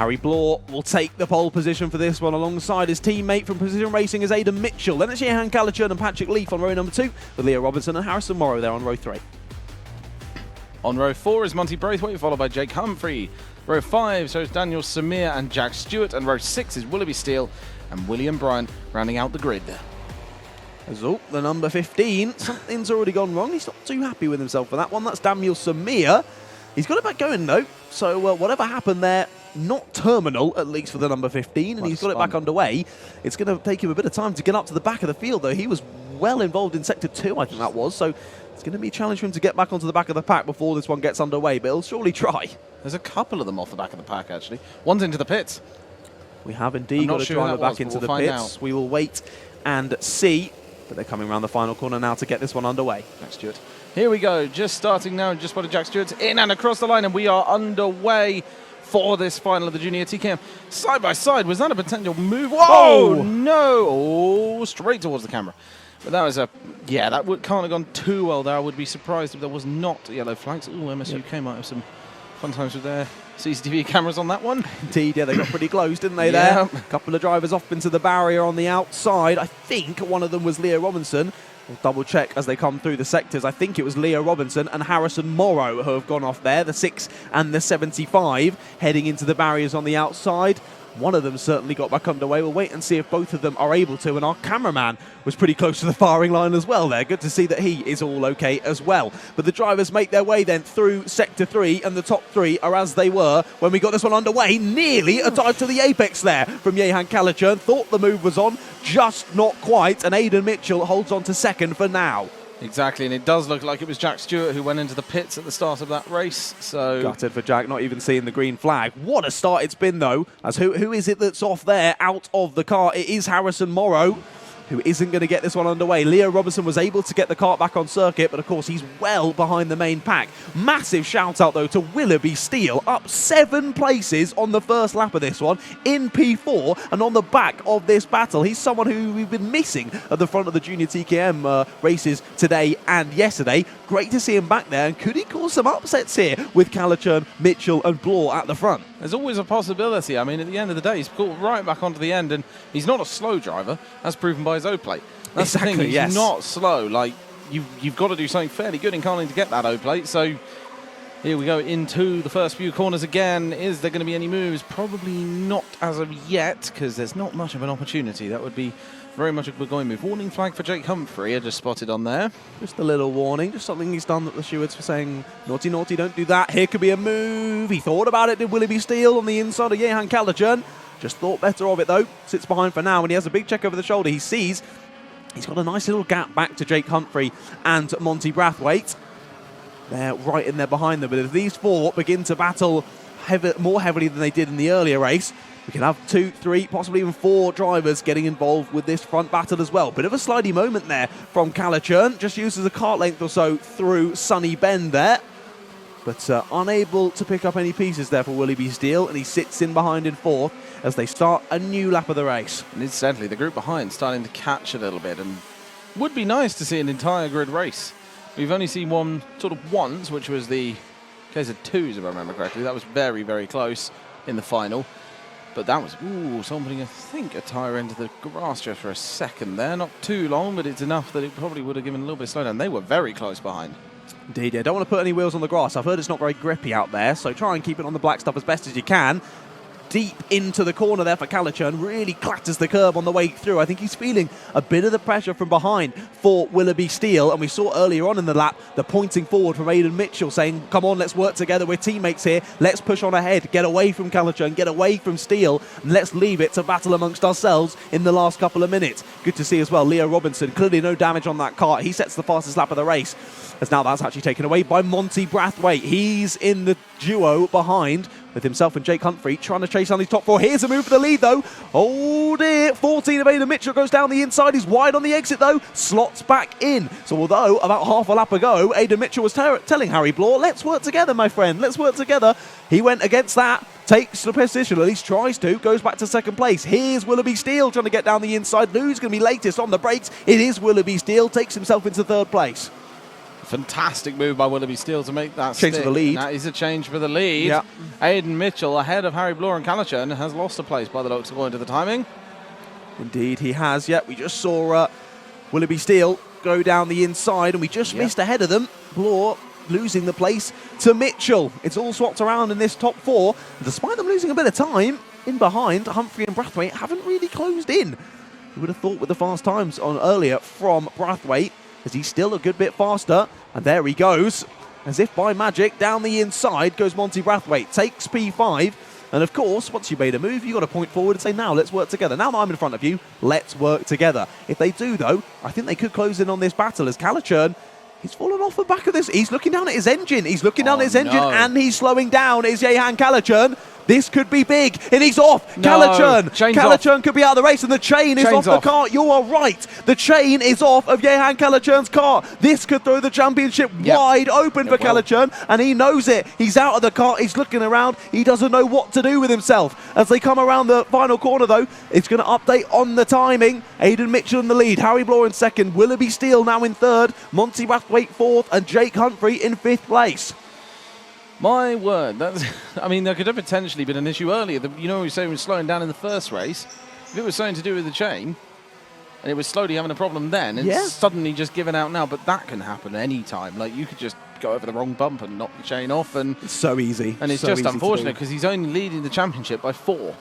Harry Blore will take the pole position for this one alongside his teammate from Precision Racing is Aidan Mitchell. Then it's Johan Callachurn and Patrick Leaf on row number 2 with Leah Robinson and Harrison Morrow there on row 3. On row 4 is Monty Braithwaite, followed by Jake Humphrey. Row 5 shows Daniel Samir and Jack Stewart, and row 6 is Willoughby Steele and William Bryant rounding out the grid. Oh, the number 15, something's already gone wrong. He's not too happy with himself for that one. That's Daniel Samir. He's got it back going though, so whatever happened there, not terminal, at least for the number 15, and he's got it back underway. It's going to take him a bit of time to get up to the back of the field, though. He was well involved in Sector 2, I think that was, so it's going to be a challenge for him to get back onto the back of the pack before this one gets underway, but he'll surely try. There's a couple of them off the back of the pack, actually. One's into the pits. We have indeed got a driver back into the pits. We will wait and see, but they're coming around the final corner now to get this one underway. Jack Stewart. Here we go, just starting now, just spotted Jack Stewart's in and across the line, and we are underway for this final of the Junior TKM. Side by side, was that a potential move? Whoa, oh, no! Oh, straight towards the camera. But that was a, yeah, that can't have gone too well there. I would be surprised if there was not yellow flags. Oh, MSUK might have some fun times with their CCTV cameras on that one. Indeed, yeah, they got pretty close, didn't they, there? A couple of drivers off into the barrier on the outside. I think one of them was Leah Robinson. We'll double check as they come through the sectors. I think it was Leah Robinson and Harrison Morrow who have gone off there, the 6 and the 75, heading into the barriers on the outside. One of them certainly got back underway. We'll wait and see if both of them are able to. And our cameraman was pretty close to the firing line as well there. Good to see that he is all okay as well. But the drivers make their way then through Sector 3, and the top 3 are as they were when we got this one underway. Nearly a dive to the apex there from Johan Callachurn. Thought the move was on, just not quite. And Aidan Mitchell holds on to second for now. Exactly, and it does look like it was Jack Stewart who went into the pits at the start of that race. So gutted for Jack, not even seeing the green flag. What a start it's been, though. As who is it that's off there, out of the car? It is Harrison Morrow, who isn't going to get this one underway. Leah Robinson was able to get the kart back on circuit, but of course he's well behind the main pack. Massive shout out though to Willoughby Steele, up 7 places on the first lap of this one in P4 and on the back of this battle. He's someone who we've been missing at the front of the Junior TKM races today and yesterday. Great to see him back there, and could he cause some upsets here with Callachurn, Mitchell and Blore at the front? There's always a possibility. I mean, at the end of the day, he's caught right back onto the end, and he's not a slow driver, as proven by his O-plate. That's exactly, the thing, he's not slow. Like, you've got to do something fairly good in Carling to get that O-plate. So here we go into the first few corners again. Is there going to be any moves? Probably not as of yet, because there's not much of an opportunity. That would be very much a Burgoyne move. Warning flag for Jake Humphrey, I just spotted on there. Just a little warning, just something he's done that the stewards were saying, naughty, naughty, don't do that. Here could be a move. He thought about it, did Willoughby Steele on the inside of Johan Callachurn. Just thought better of it though. Sits behind for now, and he has a big check over the shoulder. He sees he's got a nice little gap back to Jake Humphrey and Monty Braithwaite. They're right in there behind them, but if these 4 begin to battle more heavily than they did in the earlier race, we can have 2, 3, possibly even 4 drivers getting involved with this front battle as well. Bit of a slidey moment there from Callachurn. Just uses a kart length or so through Sunny Bend there. But unable to pick up any pieces there for Willoughby Steele, and he sits in behind in 4th as they start a new lap of the race. And incidentally, the group behind starting to catch a little bit, and would be nice to see an entire grid race. We've only seen one sort of once, which was the case of 2s, if I remember correctly. That was very, very close in the final. But that was, somebody, I think, a tyre into the grass just for a second there. Not too long, but it's enough that it probably would have given a little bit of slowdown. They were very close behind. Indeed, yeah. Don't want to put any wheels on the grass. I've heard it's not very grippy out there, so try and keep it on the black stuff as best as you can. Deep into the corner there for Callachurn, really clatters the curb on the way through. I think he's feeling a bit of the pressure from behind for Willoughby Steele, and we saw earlier on in the lap the pointing forward from Aidan Mitchell saying, come on, let's work together, we're teammates here, let's push on ahead, get away from Callachurn, get away from Steele, and let's leave it to battle amongst ourselves in the last couple of minutes. Good to see as well, Leah Robinson, clearly no damage on that kart. He sets the fastest lap of the race, as now that's actually taken away by Monty Braithwaite. He's in the duo behind with himself and Jake Humphrey trying to chase on these top 4. Here's a move for the lead though. Oh dear, 14 of Aidan Mitchell goes down the inside. He's wide on the exit though, slots back in. So although about half a lap ago, Aidan Mitchell was telling Harry Blore, let's work together, my friend, let's work together. He went against that, takes the position, at least tries to, goes back to second place. Here's Willoughby Steele trying to get down the inside. Who's going to be latest on the brakes? It is Willoughby Steele, takes himself into 3rd place. Fantastic move by Willoughby Steele to make that change stick. for the lead. That is a change for the lead. Yeah. Aidan Mitchell ahead of Harry Bloor and Calichurn has lost a place by the looks according to the timing. Indeed, he has. Yeah, we just saw Willoughby Steele go down the inside, and we just missed ahead of them. Bloor losing the place to Mitchell. It's all swapped around in this top 4. And despite them losing a bit of time in behind, Humphrey and Brathwaite haven't really closed in. You would have thought with the fast times on earlier from Brathwaite, as he's still a good bit faster. And there he goes. As if by magic, down the inside goes Monty Brathwaite. Takes P5. And of course, once you've made a move, you've got to point forward and say, now let's work together. Now that I'm in front of you, let's work together. If they do, though, I think they could close in on this battle as Calichurn, he's fallen off the back of this. He's looking down at his engine. He's looking down at his engine, and he's slowing down. Is Jehan Calichurn. This could be big, and he's off. No. Calichurn could be out of the race, and the chain is off the kart. You are right. The chain is off of Jehan Calichurn's car. This could throw the championship wide open for Calichurn, and he knows it. He's out of the kart. He's looking around. He doesn't know what to do with himself. As they come around the final corner, though, it's going to update on the timing. Aidan Mitchell in the lead. Harry Bloor in second. Willoughby Steele now in third. Monty Brathwaite fourth, and Jake Humphrey in fifth place. My word, that's, I mean, there could have potentially been an issue earlier. You know, we say we were slowing down in the first race. If it was something to do with the chain, and it was slowly having a problem then, it's suddenly just given out now. But that can happen any time. Like, you could just go over the wrong bump and knock the chain off. And it's so easy. And it's so just unfortunate because he's only leading the championship by 4.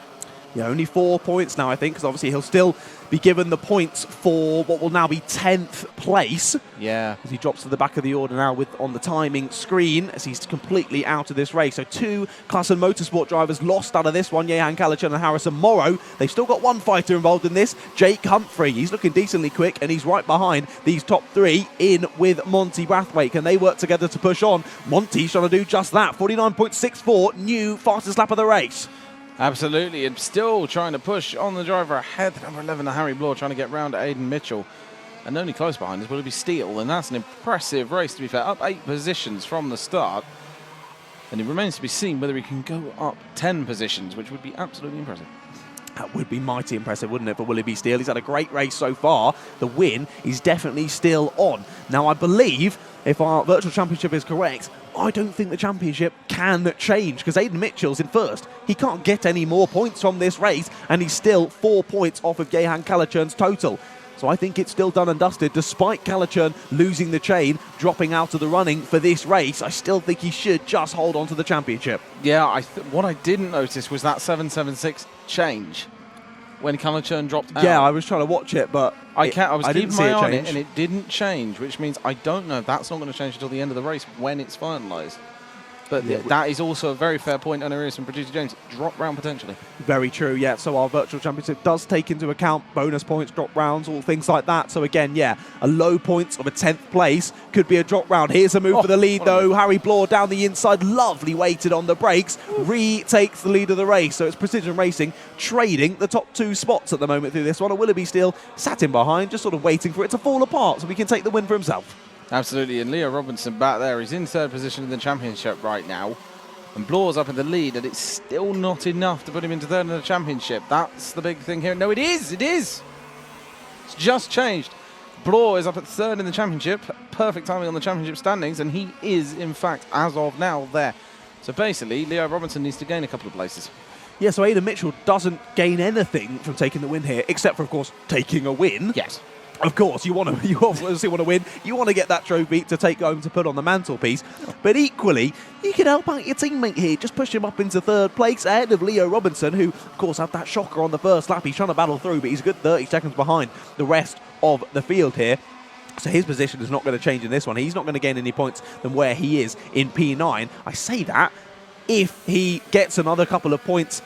Yeah, only 4 points now, I think, because obviously he'll still be given the points for what will now be 10th place. Yeah. As he drops to the back of the order now on the timing screen as he's completely out of this race. So 2 Class and Motorsport drivers lost out of this one, Jehan Calichurn and Harrison Morrow. They've still got one fighter involved in this, Jake Humphrey. He's looking decently quick, and he's right behind these top 3 in with Monty Brathwaite. Can they work together to push on? Monty's trying to do just that. 49.64, new fastest lap of the race. Absolutely, and still trying to push on the driver ahead. Number 11, Harry Bloor, trying to get round Aidan Mitchell. And only close behind is Willoughby Steele, and that's an impressive race, to be fair. Up 8 positions from the start. And it remains to be seen whether he can go up 10 positions, which would be absolutely impressive. That would be mighty impressive, wouldn't it, for Willoughby Steele? He's had a great race so far. The win is definitely still on. Now, I believe, if our virtual championship is correct, I don't think the championship can change because Aidan Mitchell's in first. He can't get any more points from this race, and he's still 4 points off of Jehan Calichurn's total. So I think it's still done and dusted, despite Calichurn losing the chain, dropping out of the running for this race. I still think he should just hold on to the championship. Yeah, what I didn't notice was that 776 change when Calichurn dropped out. Yeah, I was trying to watch it, but I was keeping my eye on it, and it didn't change, which means I don't know if that's not going to change until the end of the race when it's finalised. But that is also a very fair point, Honorius and Producer James. Drop round potentially. Very true, yeah. So our virtual championship does take into account bonus points, drop rounds, all things like that. So again, yeah, a low points of a 10th place could be a drop round. Here's a move for the lead, though. Harry Bloor down the inside, lovely weighted on the brakes, retakes the lead of the race. So it's Precision Racing trading the top 2 spots at the moment through this one. And Willoughby Steele sat in behind, just sort of waiting for it to fall apart so we can take the win for himself. Absolutely, and Leo Robinson back there. He's in 3rd position in the championship right now. And Bloor's up in the lead, and it's still not enough to put him into 3rd in the championship. That's the big thing here. No, it is! It is! It's just changed. Bloor is up at 3rd in the championship. Perfect timing on the championship standings, and he is, in fact, as of now, there. So basically, Leo Robinson needs to gain a couple of places. Yeah, so Aidan Mitchell doesn't gain anything from taking the win here, except for, of course, taking a win. Yes. Of course, you obviously want to win. You want to get that trophy to take home to put on the mantelpiece. But equally, you can help out your teammate here. Just push him up into 3rd place ahead of Leo Robinson, who, of course, had that shocker on the first lap. He's trying to battle through, but he's a good 30 seconds behind the rest of the field here. So his position is not going to change in this one. He's not going to gain any points than where he is in P9. I say that if he gets another couple of points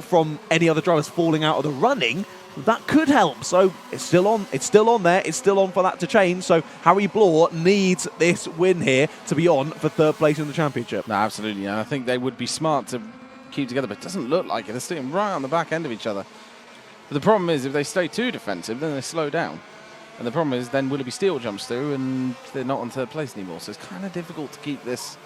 from any other drivers falling out of the running, that could help. So it's still on. It's still on there. It's still on for that to change. So Harry Bloor needs this win here to be on for 3rd place in the championship. No, absolutely. And I think they would be smart to keep together, but it doesn't look like it. They're sitting right on the back end of each other. But the problem is if they stay too defensive, then they slow down. And the problem is then Willoughby Steele jumps through and they're not on 3rd place anymore. So it's kind of difficult to keep this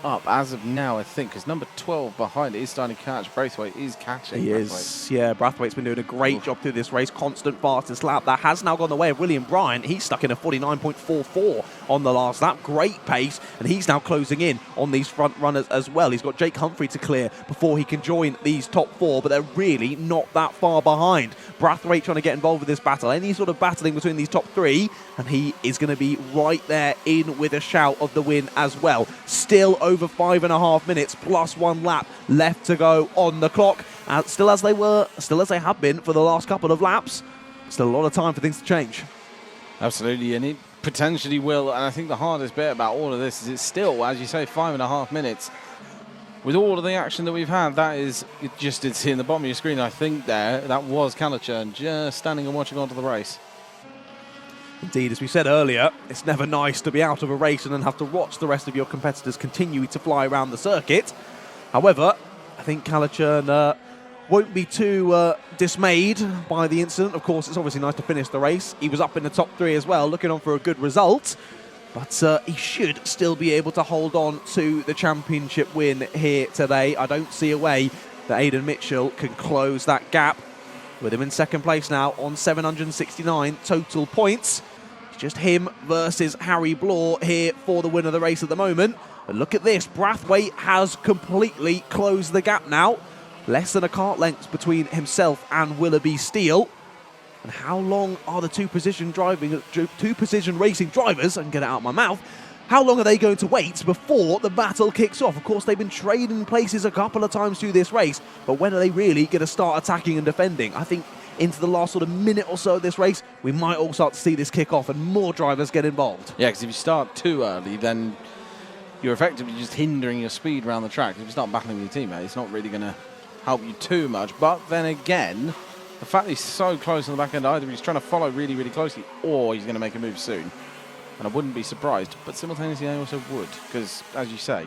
up as of now, I think, because number 12 behind it is starting to catch. Braithwaite is catching. He is. Yeah, Braithwaite's been doing a great job through this race. Constant fastest lap. That has now gone the way of William Bryant. He's stuck in a 49.44 on the last lap. Great pace, and he's now closing in on these front runners as well. He's got Jake Humphrey to clear before he can join these top four, but they're really not that far behind. Braithwaite trying to get involved with this battle. Any sort of battling between these top three, and he is going to be right there in with a shout of the win as well. Still over 5.5 minutes plus 1 lap left to go on the clock. Still as they have been for the last couple of laps. Still a lot of time for things to change. Absolutely, and it potentially will. And I think the hardest bit about all of this is it's still, as you say, 5.5 minutes. With all of the action that we've had, that is, it just did see in the bottom of your screen, I think that was Calichurn just standing and watching onto the race. Indeed, as we said earlier, it's never nice to be out of a race and then have to watch the rest of your competitors continue to fly around the circuit. However, I think Calichurn won't be too dismayed by the incident. Of course, it's obviously nice to finish the race. He was up in the top 3 as well, looking on for a good result. But he should still be able to hold on to the championship win here today. I don't see a way that Aidan Mitchell can close that gap. With him in second place now on 769 total points. It's just him versus Harry Blore here for the win of the race at the moment. But look at this, Braithwaite has completely closed the gap now. Less than a kart length between himself and Willoughby Steele. And how long are the two precision racing drivers, I can get it out of my mouth, how long are they going to wait before the battle kicks off? Of course, they've been trading places a couple of times through this race, but when are they really going to start attacking and defending? I think into the last sort of minute or so of this race, we might all start to see this kick off and more drivers get involved. Yeah, because if you start too early, then you're effectively just hindering your speed around the track. If you start battling your teammate, it's not really going to help you too much. But then again, the fact that he's so close on the back end, either he's trying to follow really, really closely, or he's going to make a move soon. And I wouldn't be surprised, but simultaneously I also would, because, as you say,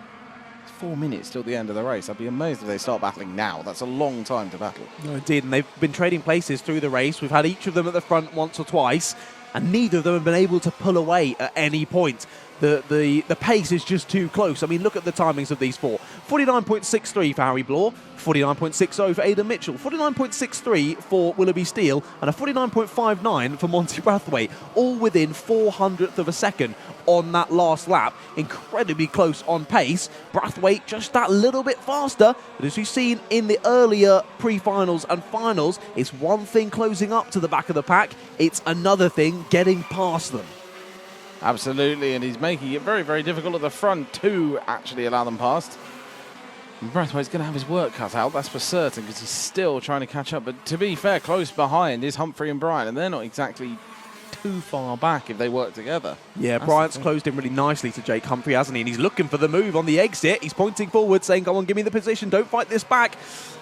it's 4 minutes till the end of the race. I'd be amazed if they start battling now. That's a long time to battle. No, indeed, and they've been trading places through the race. We've had each of them at the front once or twice, and neither of them have been able to pull away at any point. The pace is just too close. I mean, look at the timings of these four. 49.63 for Harry Blore, 49.60 for Aidan Mitchell, 49.63 for Willoughby Steele, and a 49.59 for Monty Braithwaite, all within 400th of a second on that last lap. Incredibly close on pace. Braithwaite just that little bit faster, but as we've seen in the earlier pre-finals and finals, it's one thing closing up to the back of the pack, it's another thing getting past them. Absolutely, and he's making it very, very difficult at the front to actually allow them past. And Braithwaite's going to have his work cut out, that's for certain, because he's still trying to catch up. But to be fair, close behind is Humphrey and Bryant, and they're not exactly too far back if they work together. Yeah, Bryant's closed in really nicely to Jake Humphrey, hasn't he? And he's looking for the move on the exit. He's pointing forward, saying, "Go on, give me the position, don't fight this back."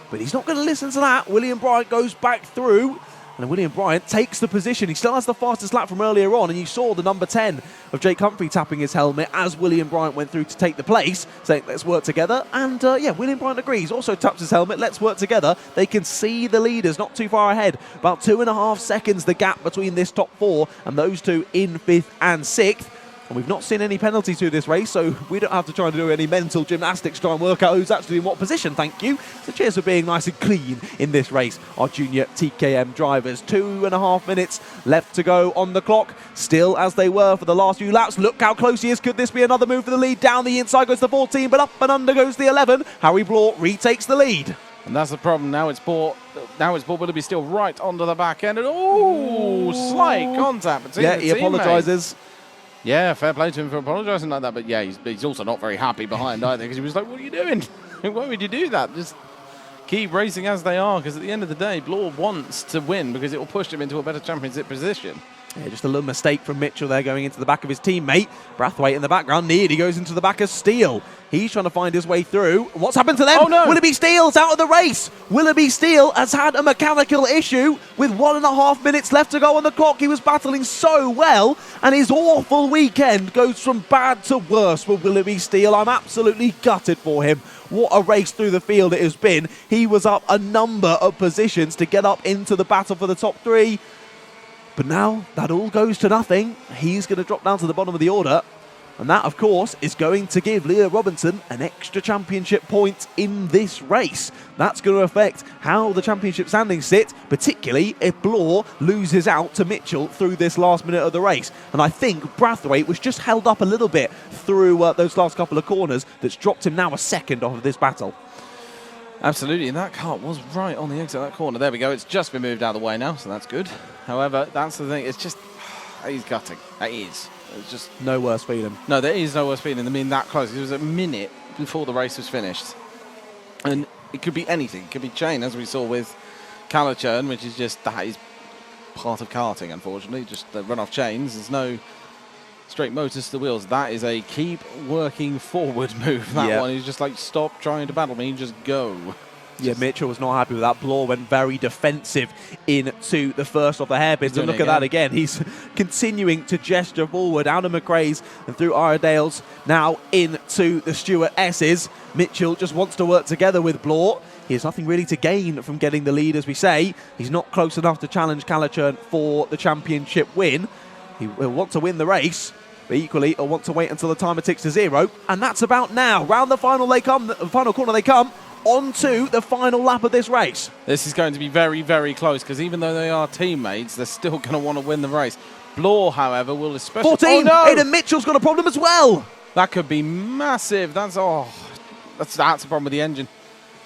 But he's not going to listen to that. William Bryant goes back through. And William Bryant takes the position. He still has the fastest lap from earlier on, and you saw the number 10 of Jake Humphrey tapping his helmet as William Bryant went through to take the place, saying, "Let's work together." And yeah, William Bryant agrees. Also taps his helmet, "Let's work together." They can see the leaders not too far ahead. About 2.5 seconds the gap between this top four and those two in 5th and 6th. And we've not seen any penalties through this race, so we don't have to try and do any mental gymnastics to try and work out who's actually in what position, thank you. So cheers for being nice and clean in this race, our Junior TKM drivers. 2.5 minutes left to go on the clock, still as they were for the last few laps. Look how close he is. Could this be another move for the lead? Down the inside goes the 14, but up and under goes the 11. Harry Blore retakes the lead. And that's the problem. Now it's brought Willoughby Steele right onto the back end. And slight contact between the he apologises. Yeah, fair play to him for apologising like that. But yeah, he's also not very happy behind either, because he was like, "What are you doing? Why would you do that? Just keep racing as they are," because at the end of the day, Blore wants to win because it will push him into a better championship position. Yeah, just a little mistake from Mitchell there going into the back of his teammate. Braithwaite in the background, nearly goes into the back of Steele. He's trying to find his way through. What's happened to them? Oh, no. Willoughby Steele's out of the race. Willoughby Steele has had a mechanical issue with 1.5 minutes left to go on the clock. He was battling so well, and his awful weekend goes from bad to worse for Willoughby Steele. I'm absolutely gutted for him. What a race through the field it has been. He was up a number of positions to get up into the battle for the top 3. But now that all goes to nothing. He's going to drop down to the bottom of the order. And that, of course, is going to give Leah Robinson an extra championship point in this race. That's going to affect how the championship standings sit, particularly if Blore loses out to Mitchell through this last minute of the race. And I think Brathwaite was just held up a little bit through those last couple of corners that's dropped him now a second off of this battle. Absolutely, and that Kart was right on the exit of that corner. There we go. It's just been moved out of the way now, so that's good. However, that's the thing. It's just, he's gutting. That is. It's just no worse feeling. No, there is no worse feeling than being that close. It was a minute before the race was finished. And it could be anything. It could be chain, as we saw with Calichurn, which is just, that is part of karting, unfortunately. Just the run off chains. There's no straight motors to the wheels. That is a keep working forward move. That one is just like, stop trying to battle me, just go. Yeah, Mitchell was not happy with that. Blore went very defensive into the first of the hairpins. And look at that again. He's continuing to gesture forward out of McRae's and through Iredale's, now into the Stuart S's. Mitchell just wants to work together with Blore. He has nothing really to gain from getting the lead, as we say. He's not close enough to challenge Calichurn for the championship win. He will want to win the race, but equally he'll want to wait until the timer ticks to 0. And that's about now. Round the final they come, the final corner they come. Onto the final lap of this race. This is going to be very, very close, because even though they are teammates, they're still going to want to win the race. Blore, however, will especially... 14! Oh, no! Aidan Mitchell's got a problem as well! That could be massive. That's a problem with the engine.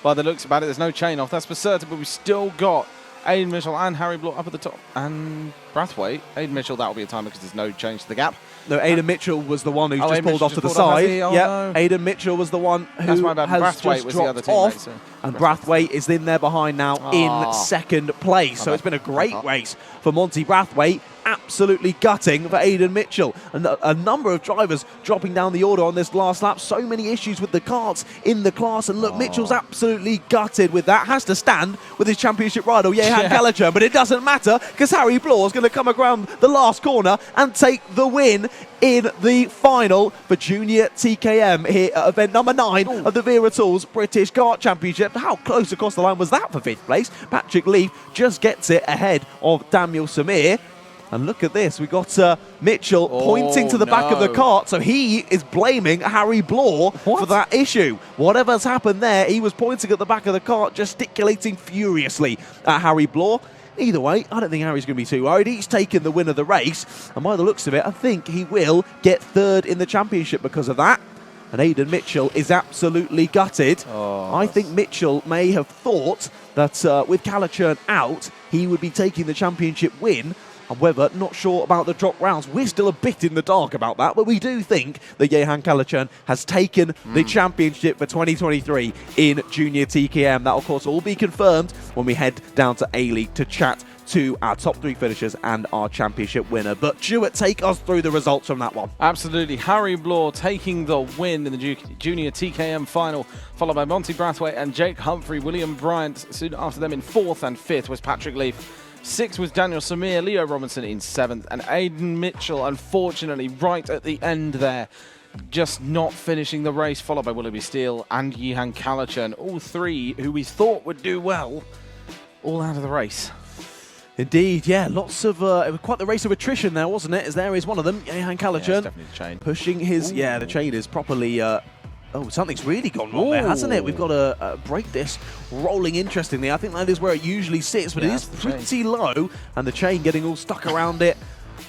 By the looks about it, there's no chain off. That's for certain, but we've still got Aidan Mitchell and Harry Blore up at the top. And Brathwaite. Aidan Mitchell, that'll be a timer because there's no change to the gap. No, Aidan Mitchell was the one who just pulled off to the side. No. Aidan Mitchell was the one who has just dropped off. And Brathwaite is in there behind now in second place. So it's been a great race for Monty Brathwaite. Absolutely gutting for Aidan Mitchell. And a number of drivers dropping down the order on this last lap. So many issues with the karts in the class. And look, Mitchell's absolutely gutted with that. Has to stand with his championship rival, Jehan Calichurn. But it doesn't matter because Harry Blore is going to come around the last corner and take the win in the final for Junior TKM here at event number 9 of the Wera Tools British Kart Championship. How close across the line was that for 5th place? Patrick Leaf just gets it ahead of Daniel Samir. And look at this, we got Mitchell pointing to the back of the kart, so he is blaming Harry Blore for that issue. Whatever's happened there, he was pointing at the back of the kart, gesticulating furiously at Harry Blore. Either way, I don't think Harry's going to be too worried. He's taken the win of the race, and by the looks of it, I think he will get 3rd in the championship because of that. And Aidan Mitchell is absolutely gutted. I think Mitchell may have thought that with Calichurn out, he would be taking the championship win. However, not sure about the drop rounds. We're still a bit in the dark about that, but we do think that Jehan Calichurn has taken the championship for 2023 in Junior TKM. That, of course, will all be confirmed when we head down to A-League to chat to our top 3 finishers and our championship winner. But Stuart, take us through the results from that one. Absolutely. Harry Blore taking the win in the Junior TKM final, followed by Monty Brathwaite and Jake Humphrey. William Bryant soon after them in 4th, and 5th was Patrick Leaf. 6th was Daniel Samir, Leo Robinson in 7th, and Aidan Mitchell, unfortunately, right at the end there, just not finishing the race, followed by Willoughby Steele and Jehan Calichurn. All 3 who we thought would do well, all out of the race. Indeed, yeah, lots of, it was quite the race of attrition there, wasn't it? As there is one of them, Jehan Calichurn, definitely the chain. Pushing his, the chain is properly, something's really gone wrong there, hasn't it? We've got to break this rolling interestingly. I think that is where it usually sits, but it is pretty low, and the chain getting all stuck around it.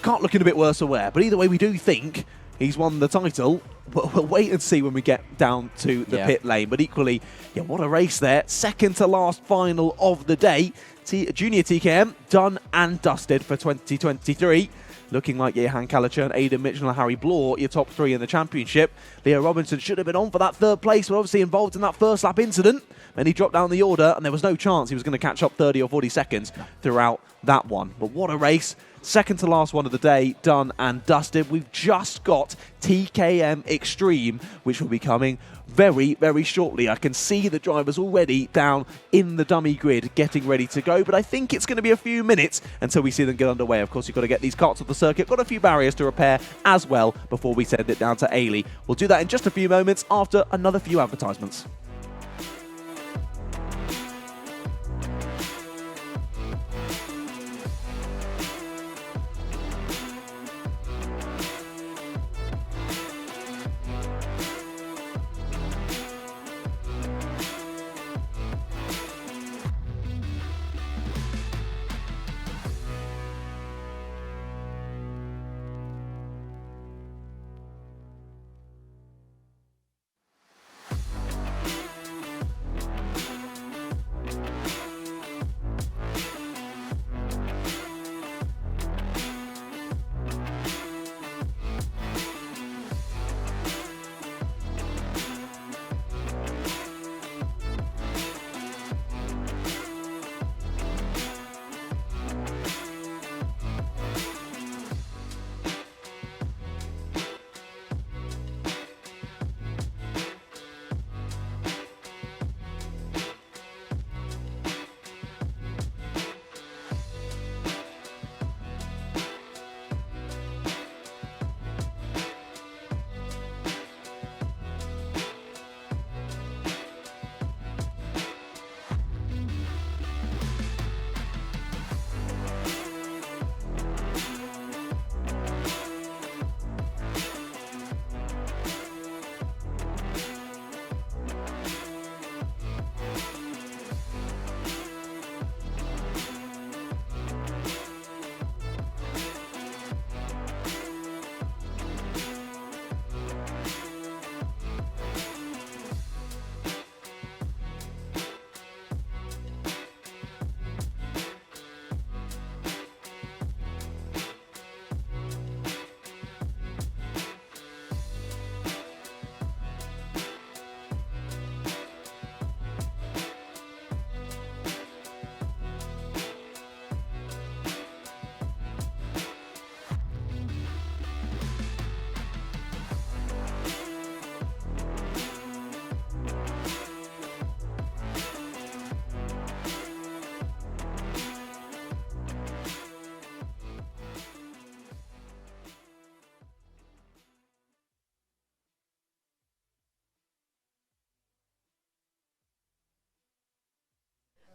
Kart looking a bit worse aware, but either way, we do think he's won the title. But we'll wait and see when we get down to the pit lane. But equally, what a race there. Second to last final of the day. Junior TKM done and dusted for 2023. Looking like Jehan Calichurn, Aidan Mitchell and Harry Blore, your top 3 in the championship. Leo Robinson should have been on for that 3rd place, but obviously involved in that first lap incident. Then he dropped down the order, and there was no chance he was going to catch up 30 or 40 seconds throughout that one. But what a race. Second to last one of the day, done and dusted. We've just got TKM Extreme, which will be coming very, very shortly. I can see the drivers already down in the dummy grid getting ready to go, but I think it's going to be a few minutes until we see them get underway. Of course, you've got to get these karts off the circuit. Got a few barriers to repair as well before we send it down to Ailey. We'll do that in just a few moments after another few advertisements.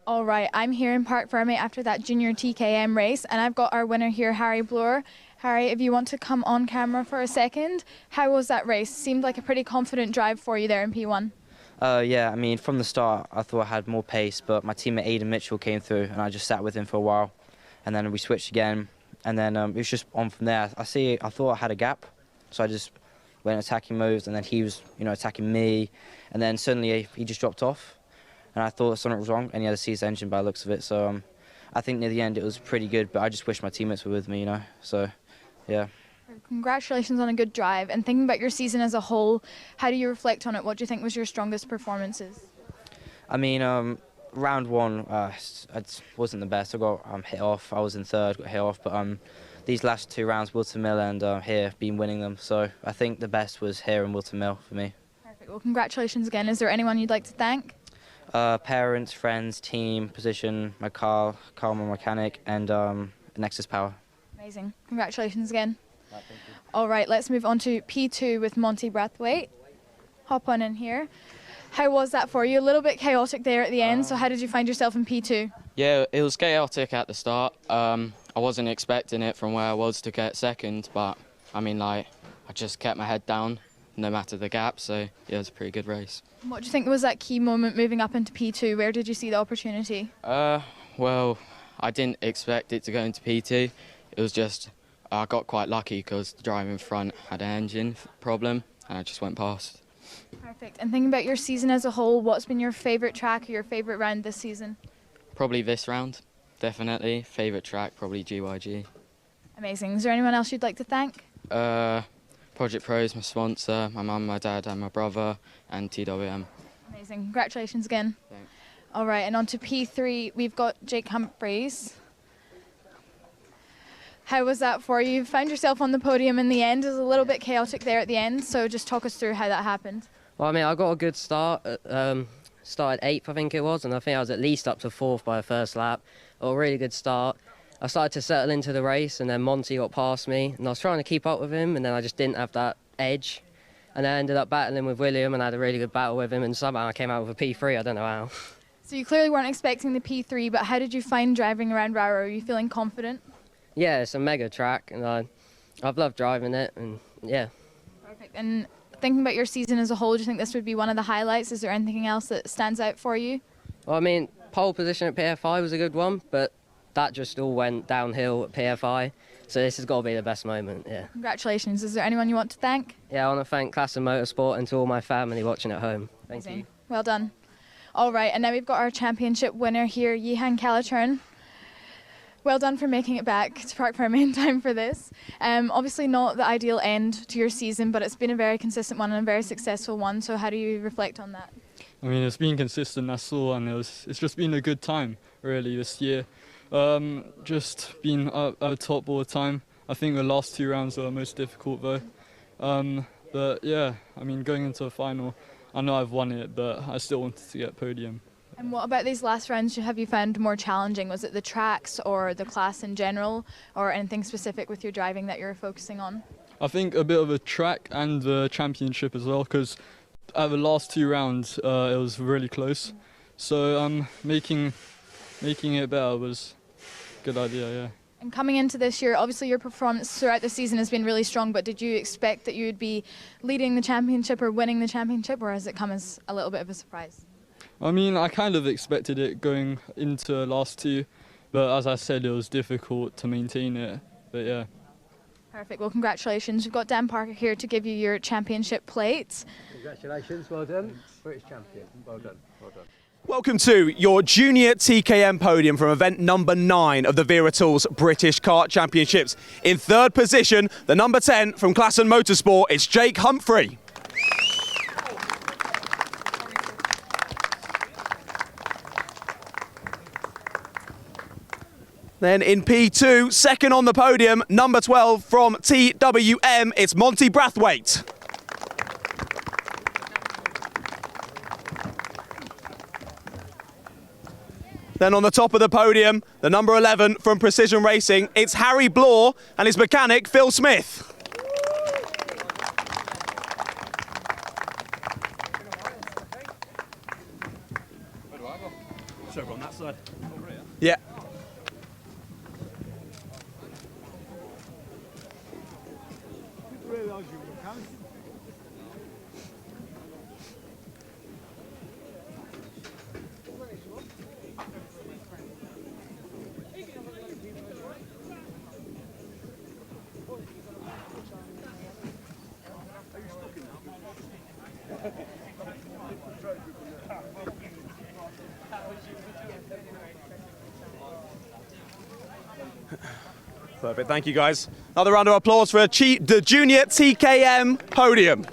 All right, I'm here in Park Fermé after that Junior TKM race, and I've got our winner here, Harry Bloor. Harry, if you want to come on camera for a second, how was that race? Seemed like a pretty confident drive for you there in P1. Yeah, I mean, from the start, I thought I had more pace, but my teammate Aidan Mitchell came through, and I just sat with him for a while, and then we switched again, and then it was just on from there. I thought I had a gap, so I just went attacking moves, and then he was, attacking me, and then suddenly he just dropped off. And I thought something was wrong, and he had a seized engine by the looks of it. So I think near the end it was pretty good, but I just wish my teammates were with me, So, yeah. Congratulations on a good drive. And thinking about your season as a whole, how do you reflect on it? What do you think was your strongest performances? I mean, round one it wasn't the best. I got hit off. I was in third, got hit off. But these last 2 rounds, Wilton Mill and here, been winning them. So I think the best was here and Wilton Mill for me. Perfect. Well, congratulations again. Is there anyone you'd like to thank? Parents, friends, team, position, my car, my mechanic, and Nexus Power. Amazing. Congratulations again. Thank you. All right, let's move on to P2 with Monty Brathwaite. Hop on in here. How was that for you? A little bit chaotic there at the end, so how did you find yourself in P2? Yeah, it was chaotic at the start. I wasn't expecting it from where I was to get second, but I mean, I just kept my head down no matter the gap, so yeah, it was a pretty good race. What do you think was that key moment moving up into P2? Where did you see the opportunity? Well, I didn't expect it to go into P2. It was just, I got quite lucky because the driver in front had an engine problem and I just went past. Perfect. And thinking about your season as a whole, what's been your favourite track or your favourite round this season? Probably this round, definitely. Favourite track, probably GYG. Amazing. Is there anyone else you'd like to thank? Project Pros, my sponsor, my mum, my dad and my brother, and TWM. Amazing. Congratulations again. Thanks. All right, and on to P3, we've got Jake Humphreys. How was that for you? You found yourself on the podium in the end. It was a little bit chaotic there at the end, so just talk us through how that happened. Well, I mean, I got a good start. Started 8th, I think it was, and I think I was at least up to 4th by the first lap. A really good start. I started to settle into the race, and then Monty got past me, and I was trying to keep up with him, and then I just didn't have that edge. And I ended up battling with William, and I had a really good battle with him, and somehow I came out with a P3, I don't know how. So you clearly weren't expecting the P3, but how did you find driving around Rowrah? Are you feeling confident? Yeah, it's a mega track, and I've loved driving it, and yeah. Perfect. And thinking about your season as a whole, do you think this would be one of the highlights? Is there anything else that stands out for you? Well, I mean, pole position at PFI was a good one, but that just all went downhill at PFI, so this has got to be the best moment, yeah. Congratulations. Is there anyone you want to thank? Yeah, I want to thank Class and Motorsport and to all my family watching at home. Thank you. Well done. All right, and now we've got our championship winner here, Yihan Calichurn. Well done for making it back to Park Fermé in time for this. Obviously not the ideal end to your season, but it's been a very consistent one and a very successful one, so how do you reflect on that? I mean, it's been consistent, that's all, and it's just been a good time, really, this year. Just been at the top all the time. I think the last 2 rounds were the most difficult, though. But yeah, I mean, going into the final, I know I've won it, but I still wanted to get podium. And what about these last rounds have you found more challenging? Was it the tracks or the class in general, or anything specific with your driving that you're focusing on? I think a bit of a track and the championship as well, because at the last 2 rounds it was really close. So making it better was a good idea, yeah. And coming into this year, obviously your performance throughout the season has been really strong, but did you expect that you would be leading the championship or winning the championship, or has it come as a little bit of a surprise? I mean, I kind of expected it going into the last 2, but as I said, it was difficult to maintain it, but yeah. Perfect. Well, congratulations. We've got Dan Parker here to give you your championship plate. Congratulations, well done. British champion, well done, well done. Welcome to your Junior TKM podium from event number 9 of the Wera Tools British Kart Championships. In 3rd position, the number 10 from Class and Motorsport, it's Jake Humphrey. Then in P2, 2nd on the podium, number 12 from TWM, it's Monty Brathwaite. Then on the top of the podium, the number 11 from Precision Racing, it's Harry Bloor and his mechanic, Phil Smith. It's over on that side. Yeah. Perfect, thank you guys. Another round of applause for the Junior TKM podium.